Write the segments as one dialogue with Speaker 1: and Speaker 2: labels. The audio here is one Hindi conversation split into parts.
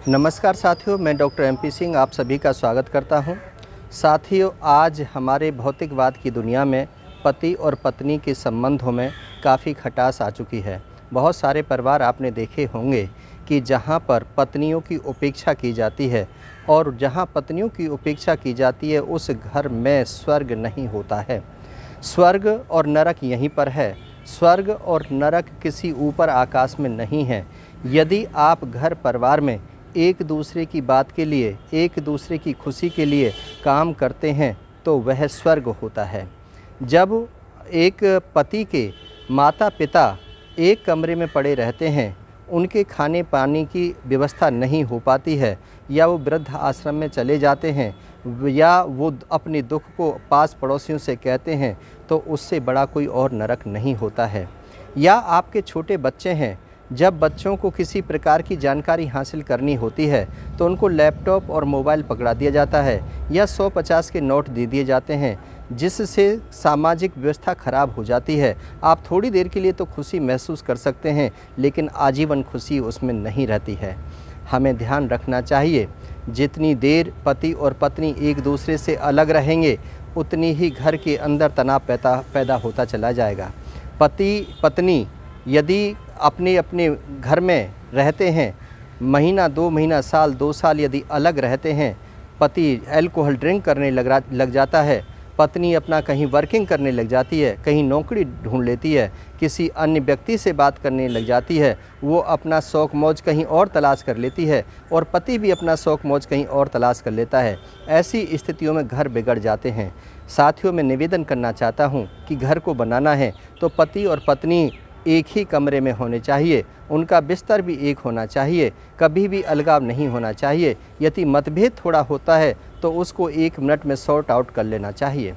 Speaker 1: नमस्कार साथियों, मैं डॉक्टर MP सिंह आप सभी का स्वागत करता हूं। साथियों, आज हमारे भौतिकवाद की दुनिया में पति और पत्नी के संबंधों में काफ़ी खटास आ चुकी है। बहुत सारे परिवार आपने देखे होंगे कि जहां पर पत्नियों की उपेक्षा की जाती है और जहां पत्नियों की उपेक्षा की जाती है उस घर में स्वर्ग नहीं होता है। स्वर्ग और नरक यहीं पर है। स्वर्ग और नरक किसी ऊपर आकाश में नहीं है। यदि आप घर परिवार में एक दूसरे की बात के लिए, एक दूसरे की खुशी के लिए काम करते हैं तो वह स्वर्ग होता है। जब एक पति के माता पिता एक कमरे में पड़े रहते हैं, उनके खाने पानी की व्यवस्था नहीं हो पाती है, या वो वृद्ध आश्रम में चले जाते हैं, या वो अपने दुख को पास पड़ोसियों से कहते हैं, तो उससे बड़ा कोई और नरक नहीं होता है। या आपके छोटे बच्चे हैं, जब बच्चों को किसी प्रकार की जानकारी हासिल करनी होती है तो उनको लैपटॉप और मोबाइल पकड़ा दिया जाता है या 150 के नोट दे दिए जाते हैं, जिससे सामाजिक व्यवस्था खराब हो जाती है। आप थोड़ी देर के लिए तो खुशी महसूस कर सकते हैं, लेकिन आजीवन खुशी उसमें नहीं रहती है। हमें ध्यान रखना चाहिए, जितनी देर पति और पत्नी एक दूसरे से अलग रहेंगे उतनी ही घर के अंदर तनाव पैदा होता चला जाएगा। पति पत्नी यदि अपने अपने घर में रहते हैं, महीना 2 महीना, साल 2 साल यदि अलग रहते हैं, पति अल्कोहल ड्रिंक करने लग जाता है, पत्नी अपना कहीं वर्किंग करने लग जाती है, कहीं नौकरी ढूंढ लेती है, किसी अन्य व्यक्ति से बात करने लग जाती है, वो अपना शौक़ मौज कहीं और तलाश कर लेती है और पति भी अपना शौक़ मौज कहीं और तलाश कर लेता है। ऐसी स्थितियों में घर बिगड़ जाते हैं। साथियों, मैं निवेदन करना चाहता हूँ कि घर को बनाना है तो पति और पत्नी एक ही कमरे में होने चाहिए, उनका बिस्तर भी एक होना चाहिए, कभी भी अलगाव नहीं होना चाहिए। यदि मतभेद थोड़ा होता है तो उसको 1 मिनट में सॉर्ट आउट कर लेना चाहिए।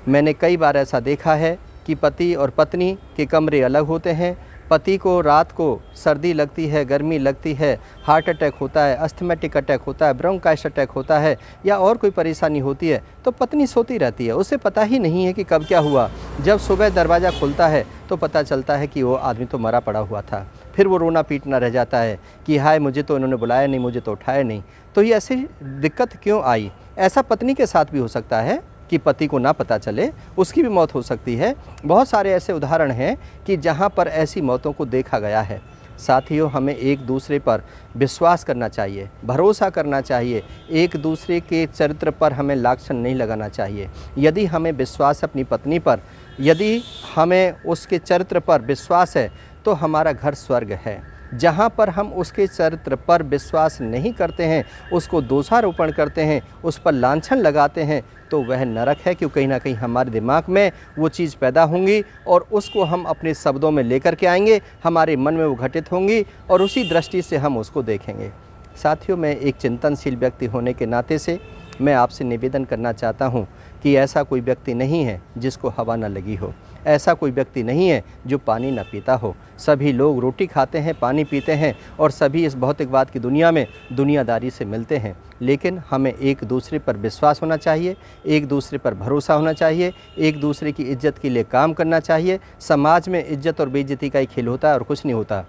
Speaker 1: मैंने कई बार ऐसा देखा है कि पति और पत्नी के कमरे अलग होते हैं। पति को रात को सर्दी लगती है, गर्मी लगती है, हार्ट अटैक होता है, अस्थमैटिक अटैक होता है, ब्रोंकाइटिस अटैक होता है या और कोई परेशानी होती है तो पत्नी सोती रहती है, उसे पता ही नहीं है कि कब क्या हुआ। जब सुबह दरवाज़ा खुलता है तो पता चलता है कि वो आदमी तो मरा पड़ा हुआ था। फिर वो रोना पीटना रह जाता है कि हाय, मुझे तो इन्होंने बुलाया नहीं, मुझे तो उठाया नहीं। तो ये ऐसी दिक्कत क्यों आई? ऐसा पत्नी के साथ भी हो सकता है कि पति को ना पता चले, उसकी भी मौत हो सकती है। बहुत सारे ऐसे उदाहरण हैं कि जहां पर ऐसी मौतों को देखा गया है। साथियों, हमें एक दूसरे पर विश्वास करना चाहिए, भरोसा करना चाहिए। एक दूसरे के चरित्र पर हमें लांछन नहीं लगाना चाहिए। यदि हमें विश्वास अपनी पत्नी पर, यदि हमें उसके चरित्र पर विश्वास है तो हमारा घर स्वर्ग है। जहाँ पर हम उसके चरित्र पर विश्वास नहीं करते हैं, उसको दोषारोपण करते हैं, उस पर लांछन लगाते हैं, तो वह नरक है। क्योंकि कहीं ना कहीं हमारे दिमाग में वो चीज़ पैदा होंगी और उसको हम अपने शब्दों में लेकर के आएंगे, हमारे मन में वो घटित होंगी और उसी दृष्टि से हम उसको देखेंगे। साथियों, मैं एक चिंतनशील व्यक्ति होने के नाते से मैं आपसे निवेदन करना चाहता हूँ कि ऐसा कोई व्यक्ति नहीं है जिसको हवा न लगी हो, ऐसा कोई व्यक्ति नहीं है जो पानी न पीता हो। सभी लोग रोटी खाते हैं, पानी पीते हैं और सभी इस भौतिकवाद की दुनिया में दुनियादारी से मिलते हैं। लेकिन हमें एक दूसरे पर विश्वास होना चाहिए, एक दूसरे पर भरोसा होना चाहिए, एक दूसरे की इज्जत के लिए काम करना चाहिए। समाज में इज्जत और बेइज्जती का ही खेल होता है और कुछ नहीं होता।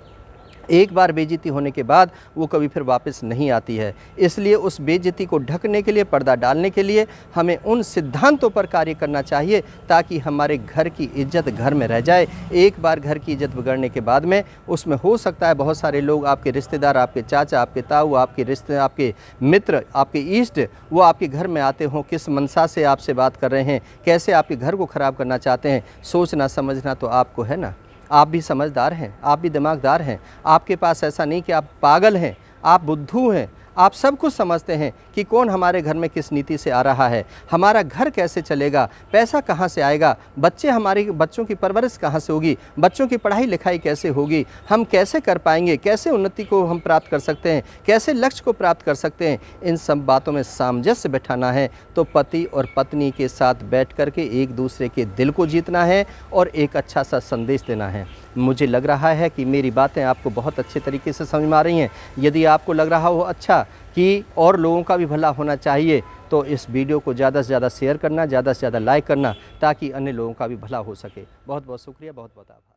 Speaker 1: एक बार बेइज्जती होने के बाद वो कभी फिर वापस नहीं आती है। इसलिए उस बेइज्जती को ढकने के लिए, पर्दा डालने के लिए हमें उन सिद्धांतों पर कार्य करना चाहिए ताकि हमारे घर की इज्जत घर में रह जाए। एक बार घर की इज्जत बिगड़ने के बाद में उसमें हो सकता है बहुत सारे लोग, आपके रिश्तेदार, आपके चाचा, आपके ताऊ, आपके मित्र, आपके इष्ट, वो आपके घर में आते हों, किस मनसा से आपसे बात कर रहे हैं, कैसे आपके घर को ख़राब करना चाहते हैं, सोचना समझना तो आपको है ना। आप भी समझदार हैं, आप भी दिमागदार हैं। आपके पास ऐसा नहीं कि आप पागल हैं, आप बुद्धू हैं। आप सब कुछ समझते हैं कि कौन हमारे घर में किस नीति से आ रहा है, हमारा घर कैसे चलेगा, पैसा कहाँ से आएगा, हमारे बच्चों की परवरिश कहाँ से होगी, बच्चों की पढ़ाई लिखाई कैसे होगी, हम कैसे कर पाएंगे, कैसे उन्नति को हम प्राप्त कर सकते हैं, कैसे लक्ष्य को प्राप्त कर सकते हैं। इन सब बातों में सामंजस्य बैठाना है तो पति और पत्नी के साथ बैठ कर के एक दूसरे के दिल को जीतना है और एक अच्छा सा संदेश देना है। मुझे लग रहा है कि मेरी बातें आपको बहुत अच्छे तरीके से समझ में आ रही हैं। यदि आपको लग रहा हो अच्छा कि और लोगों का भी भला होना चाहिए तो इस वीडियो को ज़्यादा से ज़्यादा शेयर करना, ज़्यादा से ज़्यादा लाइक करना ताकि अन्य लोगों का भी भला हो सके। बहुत बहुत शुक्रिया, बहुत बहुत आभार।